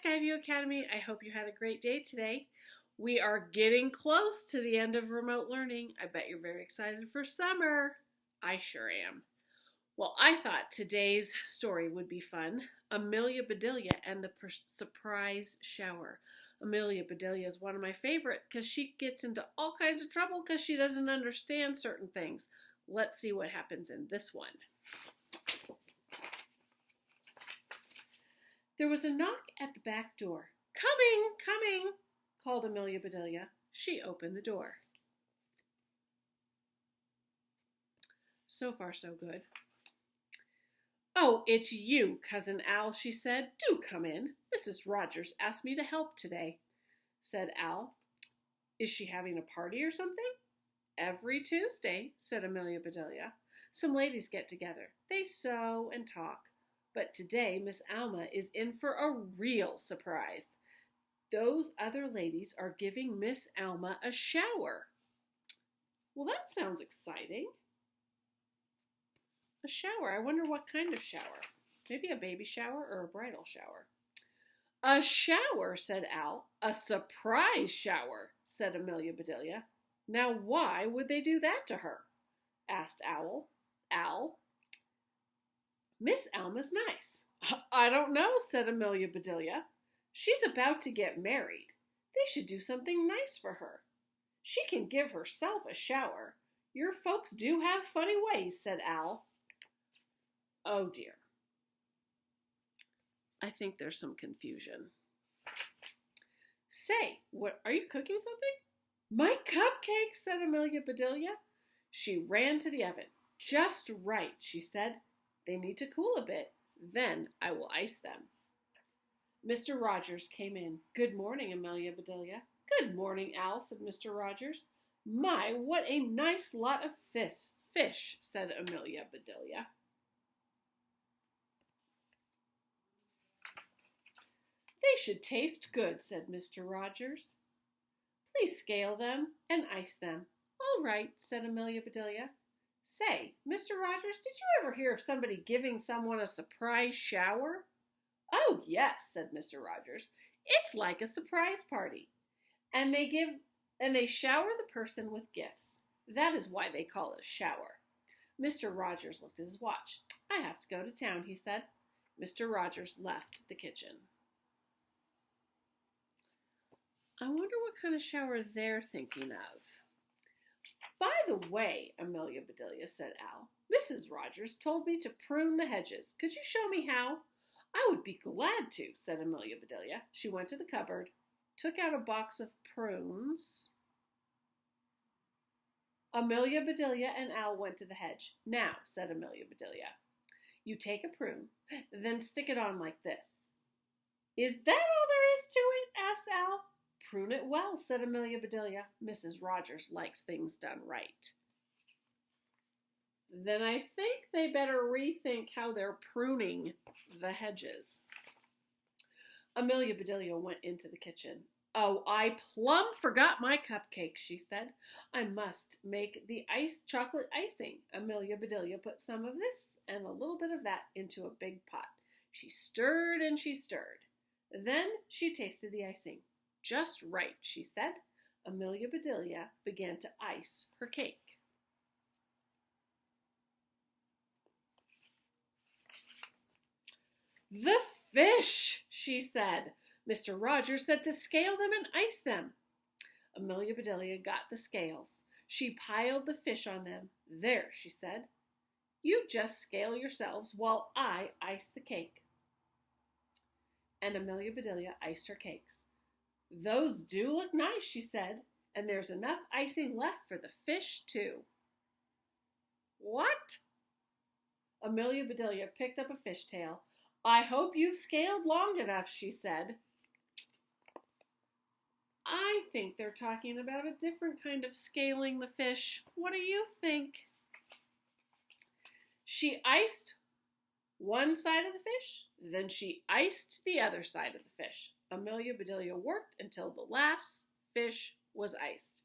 Skyview Academy. I hope you had a great day today. We are getting close to the end of remote learning. I bet you're very excited for summer. I sure am. Well, I thought today's story would be fun. Amelia Bedelia and the surprise shower. Amelia Bedelia is one of my favorite because she gets into all kinds of trouble because she doesn't understand certain things. Let's see what happens in this one. There was a knock at the back door. "Coming, coming," called Amelia Bedelia. She opened the door. So far, so good. "Oh, it's you, Cousin Al," she said. "Do come in. Mrs. Rogers asked me to help today," said Al. "Is she having a party or something?" "Every Tuesday," said Amelia Bedelia. "Some ladies get together. They sew and talk. But today, Miss Alma is in for a real surprise. Those other ladies are giving Miss Alma a shower." Well, that sounds exciting. A shower. I wonder what kind of shower. Maybe a baby shower or a bridal shower. "A shower," said Al. "A surprise shower," said Amelia Bedelia. "Now, why would they do that to her?" asked Al. "Miss Alma's nice." "I don't know," said Amelia Bedelia. "She's about to get married. They should do something nice for her. She can give herself a shower. Your folks do have funny ways," said Al. Oh dear. I think there's some confusion. "Say, what are you cooking something?" "My cupcakes," said Amelia Bedelia. She ran to the oven. "Just right," she said. "They need to cool a bit. Then I will ice them." Mr. Rogers came in. "Good morning, Amelia Bedelia." "Good morning, Al," said Mr. Rogers. "My, what a nice lot of fish," said Amelia Bedelia. "They should taste good," said Mr. Rogers. "Please scale them and ice them." "All right," said Amelia Bedelia. "Say, Mr. Rogers, did you ever hear of somebody giving someone a surprise shower?" "Oh, yes," said Mr. Rogers. "It's like a surprise party. And they shower the person with gifts. That is why they call it a shower." Mr. Rogers looked at his watch. "I have to go to town," he said. Mr. Rogers left the kitchen. I wonder what kind of shower they're thinking of. "By the way, Amelia Bedelia," said Al, "Mrs. Rogers told me to prune the hedges. Could you show me how?" "I would be glad to," said Amelia Bedelia. She went to the cupboard, took out a box of prunes. Amelia Bedelia and Al went to the hedge. "Now," said Amelia Bedelia, "you take a prune, then stick it on like this." "Is that all there is to it?" asked Al. "Prune it well," said Amelia Bedelia. "Mrs. Rogers likes things done right." Then I think they better rethink how they're pruning the hedges. Amelia Bedelia went into the kitchen. "Oh, I plumb forgot my cupcake," she said. "I must make the chocolate icing." Amelia Bedelia put some of this and a little bit of that into a big pot. She stirred and she stirred. Then she tasted the icing. "Just right," she said. Amelia Bedelia began to ice her cake. "The fish," she said. Mr. Rogers said to scale them and ice them. Amelia Bedelia got the scales. She piled the fish on them. "There," she said. "You just scale yourselves while I ice the cake." And Amelia Bedelia iced her cakes. "Those do look nice," she said, "and there's enough icing left for the fish, too." "What?" Amelia Bedelia picked up a fishtail. "I hope you've scaled long enough," she said. I think they're talking about a different kind of scaling the fish. What do you think? She iced one side of the fish, then she iced the other side of the fish. Amelia Bedelia worked until the last fish was iced.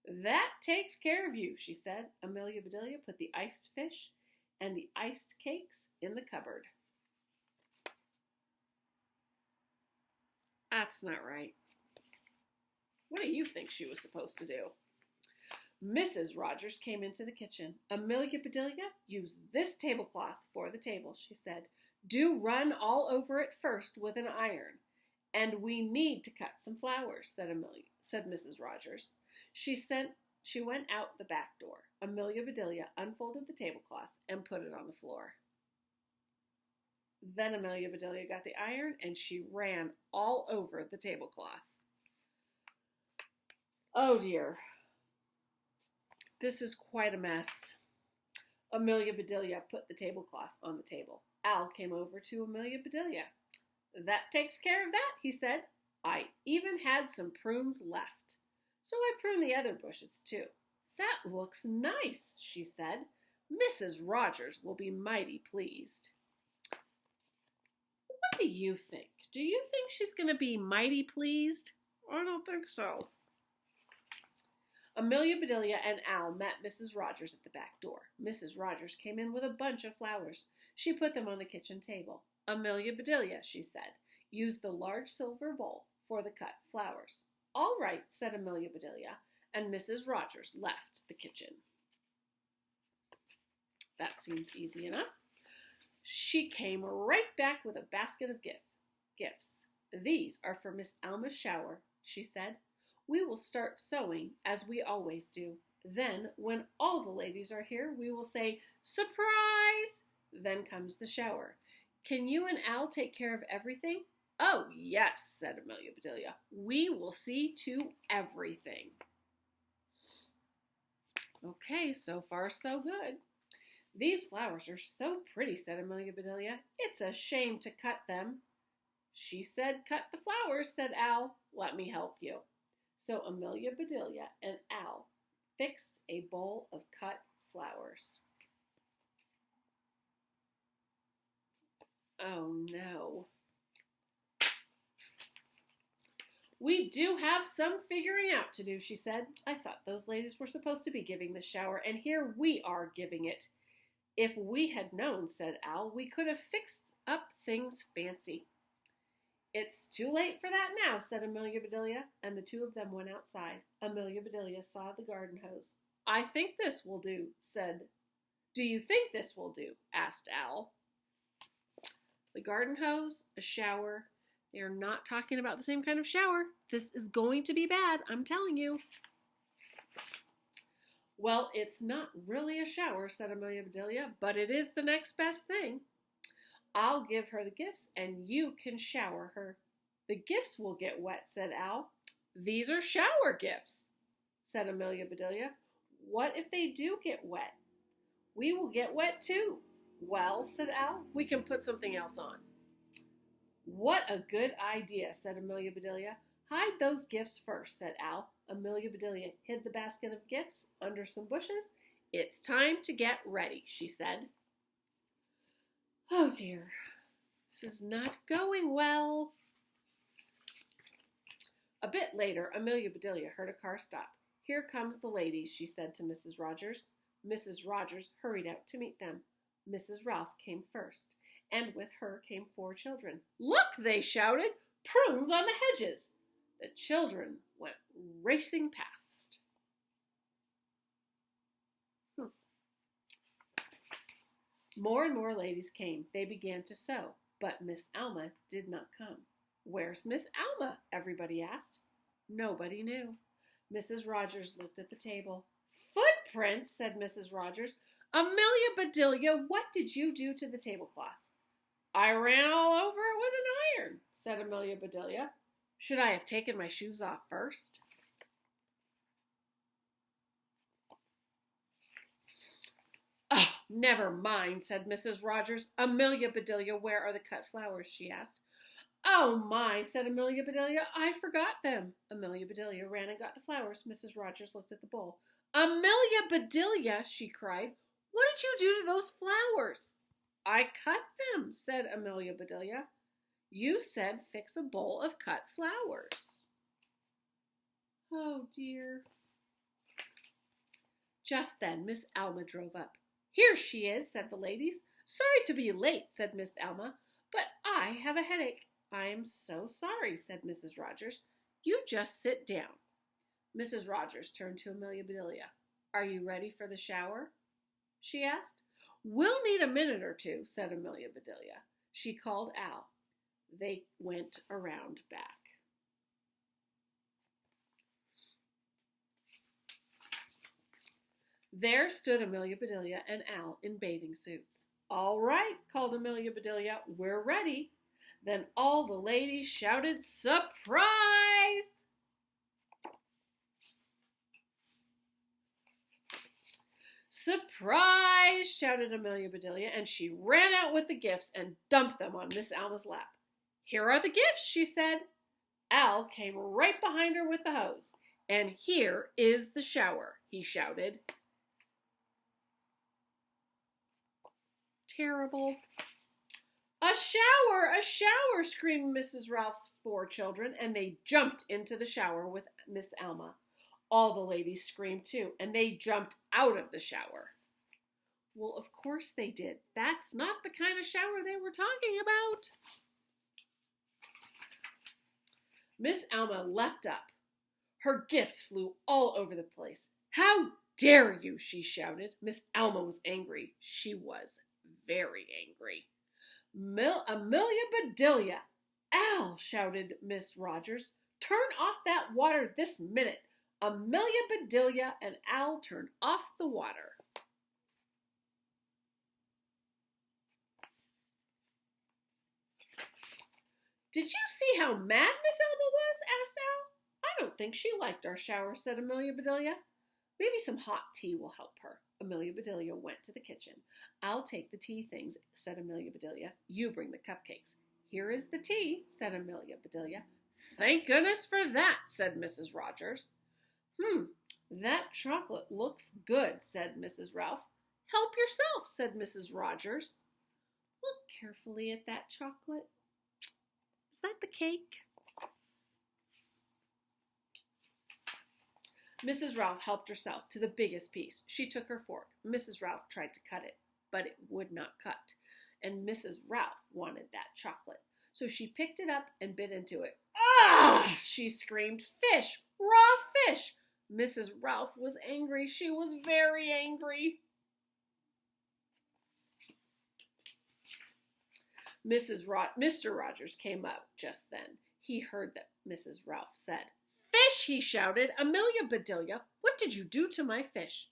"That takes care of you," she said. Amelia Bedelia put the iced fish and the iced cakes in the cupboard. That's not right. What do you think she was supposed to do? Mrs. Rogers came into the kitchen. Amelia Bedelia, use this tablecloth for the table, she said. Do run all over it first with an iron. And we need to cut some flowers, said Mrs. Rogers. She went out the back door. Amelia Bedelia unfolded the tablecloth and put it on the floor. Then Amelia Bedelia got the iron and she ran all over the tablecloth. Oh dear. This is quite a mess. Amelia Bedelia put the tablecloth on the table. Al came over to Amelia Bedelia. That takes care of that, he said. I even had some prunes left. So I pruned the other bushes too. That looks nice, she said. Mrs. Rogers will be mighty pleased. What do you think? Do you think she's going to be mighty pleased? I don't think so. Amelia Bedelia and Al met Mrs. Rogers at the back door. Mrs. Rogers came in with a bunch of flowers. She put them on the kitchen table. Amelia Bedelia, she said, use the large silver bowl for the cut flowers. All right, said Amelia Bedelia, and Mrs. Rogers left the kitchen. That seems easy enough. She came right back with a basket of gifts. These are for Miss Alma's shower, she said. We will start sewing as we always do. Then, when all the ladies are here, we will say, surprise! Then comes the shower. Can you and Al take care of everything? Oh, yes, said Amelia Bedelia. We will see to everything. Okay, so far so good. These flowers are so pretty, said Amelia Bedelia. It's a shame to cut them. She said, cut the flowers, said Al. Let me help you. So Amelia Bedelia and Al fixed a bowl of cut flowers. Oh no. We do have some figuring out to do, she said. I thought those ladies were supposed to be giving the shower, and here we are giving it. If we had known, said Al, we could have fixed up things fancy. It's too late for that now, said Amelia Bedelia, and the two of them went outside. Amelia Bedelia saw the garden hose. I think this will do, said. Do you think this will do? Asked Al. The garden hose, a shower. They are not talking about the same kind of shower. This is going to be bad, I'm telling you. Well, it's not really a shower, said Amelia Bedelia, but it is the next best thing. I'll give her the gifts, and you can shower her. The gifts will get wet, said Al. These are shower gifts, said Amelia Bedelia. What if they do get wet? We will get wet too. Well, said Al, we can put something else on. What a good idea, said Amelia Bedelia. Hide those gifts first, said Al. Amelia Bedelia hid the basket of gifts under some bushes. It's time to get ready, she said. Oh dear, this is not going well. A bit later, Amelia Bedelia heard a car stop. Here comes the ladies, she said to Mrs. Rogers. Mrs. Rogers hurried out to meet them. Mrs. Ralph came first, and with her came 4 children. Look, they shouted, prunes on the hedges. The children went racing past. More and more ladies came. They began to sew, but Miss Alma did not come. Where's Miss Alma? Everybody asked. Nobody knew. Mrs. Rogers looked at the table. Footprints, said Mrs. Rogers. Amelia Bedelia, what did you do to the tablecloth? I ran all over it with an iron, said Amelia Bedelia. Should I have taken my shoes off first? Oh, never mind, said Mrs. Rogers. Amelia Bedelia, where are the cut flowers? She asked. Oh my, said Amelia Bedelia, I forgot them. Amelia Bedelia ran and got the flowers. Mrs. Rogers looked at the bowl. Amelia Bedelia, she cried, what did you do to those flowers? I cut them, said Amelia Bedelia. You said fix a bowl of cut flowers. Oh dear. Just then Miss Alma drove up. Here she is, said the ladies. Sorry to be late, said Miss Alma, but I have a headache. I'm so sorry, said Mrs. Rogers. You just sit down. Mrs. Rogers turned to Amelia Bedelia. Are you ready for the shower? She asked. We'll need a minute or two, said Amelia Bedelia. She called Al. They went around back. There stood Amelia Bedelia and Al in bathing suits. All right, called Amelia Bedelia, we're ready. Then all the ladies shouted, Surprise! Surprise! Shouted Amelia Bedelia, and she ran out with the gifts and dumped them on Miss Alma's lap. Here are the gifts, she said. Al came right behind her with the hose. And here is the shower, he shouted. Terrible. A shower, screamed Mrs. Ralph's 4 children, and they jumped into the shower with Miss Alma. All the ladies screamed too, and they jumped out of the shower. Well, of course they did. That's not the kind of shower they were talking about. Miss Alma leapt up. Her gifts flew all over the place. How dare you, she shouted. Miss Alma was angry. She was very angry. Amelia Bedelia. Al, shouted Miss Rogers. Turn off that water this minute. Amelia Bedelia and Al turned off the water. Did you see how mad Miss Alma was? Asked Al. I don't think she liked our shower, said Amelia Bedelia. Maybe some hot tea will help her. Amelia Bedelia went to the kitchen. I'll take the tea things, said Amelia Bedelia. You bring the cupcakes. Here is the tea, said Amelia Bedelia. Thank goodness for that, said Mrs. Rogers. That chocolate looks good, said Mrs. Ralph. Help yourself, said Mrs. Rogers. Look carefully at that chocolate. Is that the cake? Mrs. Ralph helped herself to the biggest piece. She took her fork. Mrs. Ralph tried to cut it, but it would not cut. And Mrs. Ralph wanted that chocolate. So she picked it up and bit into it. Ah! She screamed, fish! Raw fish! Mrs. Ralph was angry. She was very angry. Mr. Rogers came up just then. He heard that Mrs. Ralph said, Fish, he shouted. Amelia Bedelia, what did you do to my fish?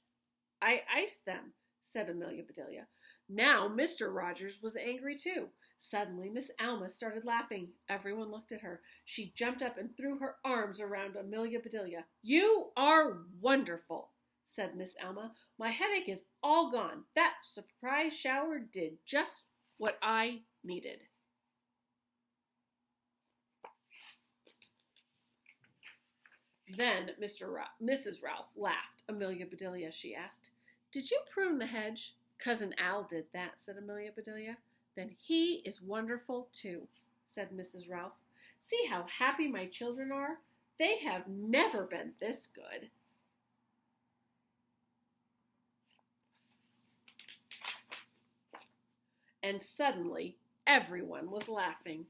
I iced them, said Amelia Bedelia. Now Mr. Rogers was angry too. Suddenly Miss Alma started laughing. Everyone looked at her. She jumped up and threw her arms around Amelia Bedelia. You are wonderful, said Miss Alma. My headache is all gone. That surprise shower did just what I needed. Then Mrs. Ralph laughed. Amelia Bedelia, she asked, Did you prune the hedge? Cousin Al did that, said Amelia Bedelia. Then he is wonderful too, said Mrs. Ralph. See how happy my children are? They have never been this good. And suddenly, everyone was laughing.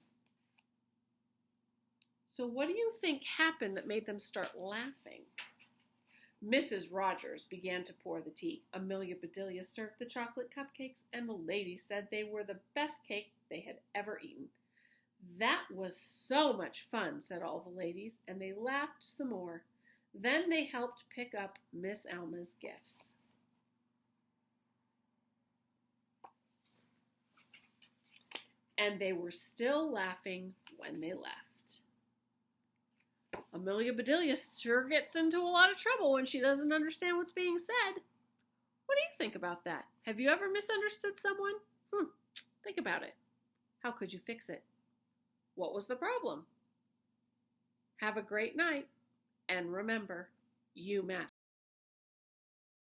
So what do you think happened that made them start laughing? Mrs. Rogers began to pour the tea. Amelia Bedelia served the chocolate cupcakes, and the ladies said they were the best cake they had ever eaten. That was so much fun, said all the ladies, and they laughed some more. Then they helped pick up Miss Alma's gifts. And they were still laughing when they left. Amelia Bedelia sure gets into a lot of trouble when she doesn't understand what's being said. What do you think about that? Have you ever misunderstood someone? Think about it. How could you fix it? What was the problem? Have a great night, and remember, you matter.